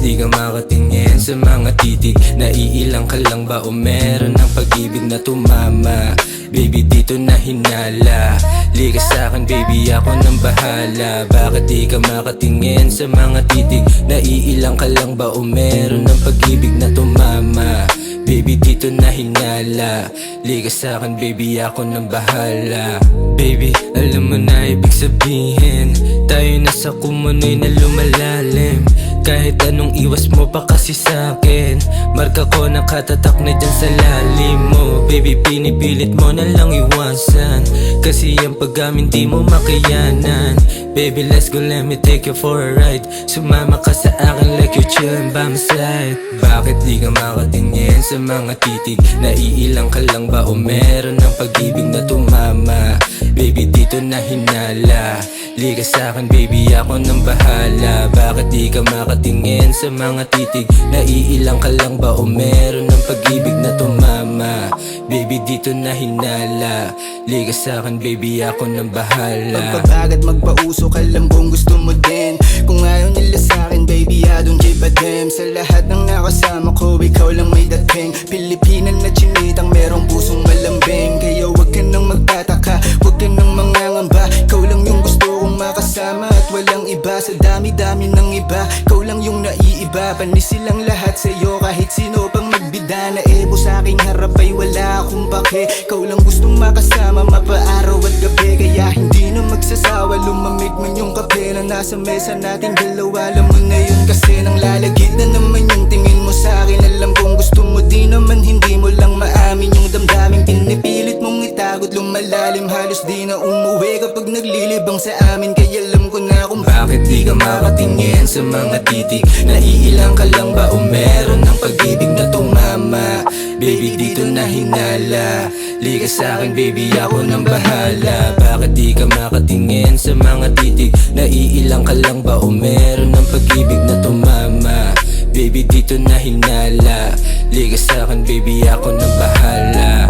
di ka makatingin sa mga titig? Naiilang ka lang ba o meron ng pag-ibig na tumama? Baby dito na hinala, liga sa'kin baby ako nang bahala. Bakit di ka makatingin sa mga titig? Naiilang ka lang ba o meron ng pag-ibig na tumama? Baby dito na hinala, liga sa'kin baby ako nang bahala. Baby alam mo na ibig sabihin, tayo nasa kumunoy na lumalalim. Kahit anong iwas mo pa kasi sa'kin, marka ko nakatatak na dyan sa lalim mo. Baby pinipilit mo na lang iwasan, kasi ang pag-amin di mo makayanan. Baby let's go, let me take you for a ride. Sumama ka sa akin like you're chillin' by my side. Bakit di ka makatingin sa mga titig? Naiilang ka lang ba o meron ng pag-ibig na tumama? Baby dito na hinala, liga sa'kin baby ako nang bahala. Bakit di ka makatingin sa mga titig? Naiilang ka lang ba o meron ng pag-ibig na tumama? Baby dito na hinala, liga sa'kin baby ako nang bahala. Pagpapagad magpausok, alam kong gusto mo din. Kung ayaw nila sa'kin baby I don't give a damn. Sa lahat ng nakasama ko ikaw lang may dating. Pilipinan na chinitang merong pusong malambing. Kaya wag ka nang magtataka, wag ka nang mangangamba. Ikaw lang yung gusto kong makasama at walang iba. Sa dami-dami ng iba, ikaw lang yung naiiba. Panis silang lahat sa'yo kahit sino pang magbida. Na ebo sa'king harap ay wala akong pake. Ikaw lang gustong makasama mapaaraw at gabi. Kaya hindi na magsasawa, lumamig man yung kape na nasa mesa natin dalawa. Alam mo na yun kasi nang lalagit na naman yung tingin mo sa'kin. Alam kong gusto mo di naman, hindi mo lang maamin yung damdaming pinipilit mong itago't lumalalim. Halos di na umuwi kapag naglilibang sa amin. Kaya alam ko na kung bakit di ka makatingin sa mga titig? Naiilang ka lang ba o meron ng pag-ibig na tumama? Baby dito na hinala, liga sa'kin baby ako nang bahala. Bakit di ka makatingin sa mga titig? Naiilang ka lang ba o meron ng pag-ibig na tumama? Baby dito na hinala, liga sa'kin baby ako nang bahala.